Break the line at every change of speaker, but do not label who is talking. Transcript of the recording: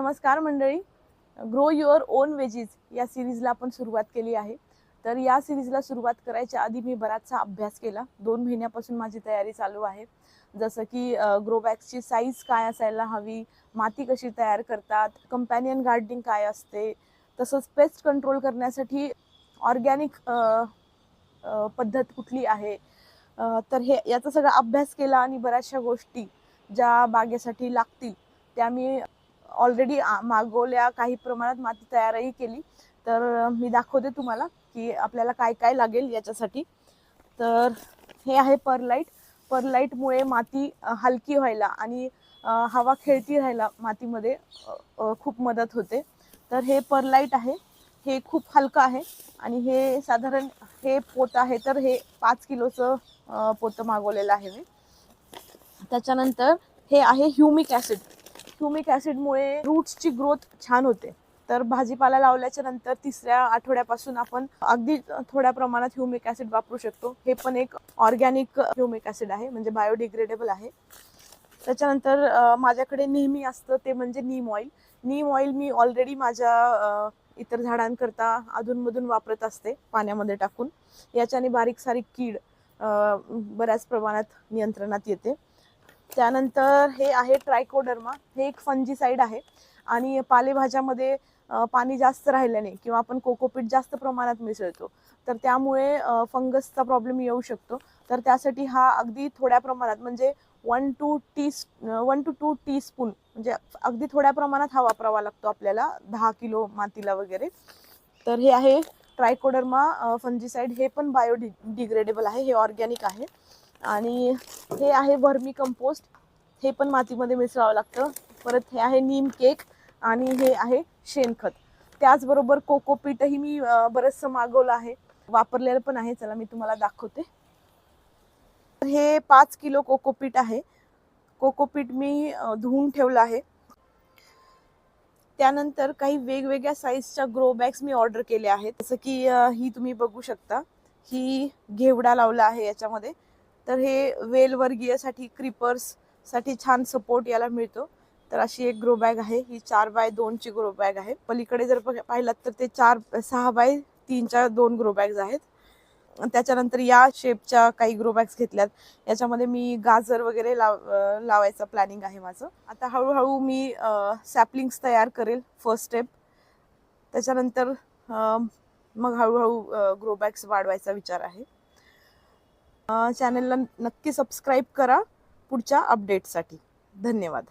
नमस्कार मंडळी, grow your on veggies या सिरीजला आपण सुरुवात केली आहे। तर या सिरीजला सुरुवात करायच्या आधी मी बराचसा अभ्यास केला। 2 महिन्यापासून माझी तयारी चालू आहे। जसं की ग्रो बॅग्सची साईज काय असायला हवी, माती कशी तयार करतात, कंपॅनियन गार्डनिंग काय असते, तसंच पेस्ट कंट्रोल करण्यासाठी ऑर्गॅनिक पद्धत कुठली आहे। तर हे याचा सगळा अभ्यास केला आणि बऱ्याचशा गोष्टी ज्या बागेसाठी लागतील त्या मी ऑलरेडी मागवल्या, काही प्रमाणात माती तयारही केली। तर मी दाखवते तुम्हाला की आपल्याला काय काय लागेल याच्यासाठी। तर हे आहे परलाइट। परलाइटमुळे माती हलकी व्हायला आणि हवा खेळती राहायला मातीमध्ये खूप मदत होते। तर हे परलाइट आहे, हे खूप हलकं आहे आणि हे साधारण हे पोत आहे, तर हे 5 किलोचं पोतं मागवलेलं आहे मी। त्याच्यानंतर हे आहे ह्युमिक ॲसिड। ह्युमिक ॲसिडमुळे रूट्सची ग्रोथ छान होते। तर भाजीपाला लावल्याच्या नंतर 3ऱ्या आठवड्यापासून आपण अगदी थोड्या प्रमाणात ह्युमिक ॲसिड वापरू शकतो। हे पण एक ऑर्गॅनिक ह्युमिक ॲसिड आहे, म्हणजे बायोडिग्रेडेबल आहे। त्याच्यानंतर माझ्याकडे नेहमी असतं ते म्हणजे नीम ऑइल। नीम ऑइल मी ऑलरेडी माझ्या इतर झाडांकरता अधूनमधून वापरत असते पाण्यामध्ये टाकून। याच्याने बारीक सारीक कीड बऱ्याच प्रमाणात नियंत्रणात येते। त्यानंतर हे आहे ट्रायकोडर्मा। हे एक फंजीसाइड आहे आणि पालेभाज्यामध्ये पाणी जास्त राहिल्याने किंवा आपण कोकोपीट जास्त प्रमाणात मिसळतो तर त्यामुळे फंगसचा प्रॉब्लेम येऊ शकतो। तर त्यासाठी हा अगदी थोड्या प्रमाणात म्हणजे 1 to 2 टीस्पून म्हणजे अगदी थोड्या प्रमाणात हा वापरावा लागतो आपल्याला 10 किलो मातीला वगैरे। तर हे आहे ट्रायकोडर्मा फंजीसाइड। हे पण बायोडिग्रेडेबल आहे, हे ऑर्गॅनिक आहे। आणि हे आहे वर्मी कंपोस्ट। हे पण मातीमध्ये मिसळावं लागतं। परत हे आहे नीम केक आणि हे आहे शेणखत। त्याचबरोबर कोकोपीटही मी बरंचसं मागवलं आहे, वापरलेलं पण आहे। चला मी तुम्हाला दाखवते। हे 5 किलो कोकोपीट आहे। कोकोपीट मी धुवून ठेवलं आहे। त्यानंतर काही वेगवेगळ्या साईजच्या ग्रो बॅग्स मी ऑर्डर केल्या आहेत। जसं की ही तुम्ही बघू शकता, ही घेवडा लावला आहे याच्यामध्ये। तर हे वेलवर्गीयसाठी, क्रीपर्स साठी छान सपोर्ट याला मिळतो। तर अशी एक ग्रो बॅग आहे, ही 4x2 ची ग्रो बॅग आहे। पलीकडे जर पाहिलात तर ते 6x3 च्या 2 ग्रो बॅग्स आहेत। त्याच्यानंतर या शेपच्या काही ग्रो बॅग्स घेतल्यात। याच्यामध्ये मी गाजर वगैरे लावायचं प्लॅनिंग आहे माझं। आता हळूहळू मी सॅपलिंग्स तयार करेल, फर्स्ट स्टेप। त्याच्यानंतर मग हळूहळू ग्रो बॅग्स वाढवायचा विचार आहे। चॅनलला नक्की सबस्क्राईब करा पुढच्या अपडेटसाठी। धन्यवाद।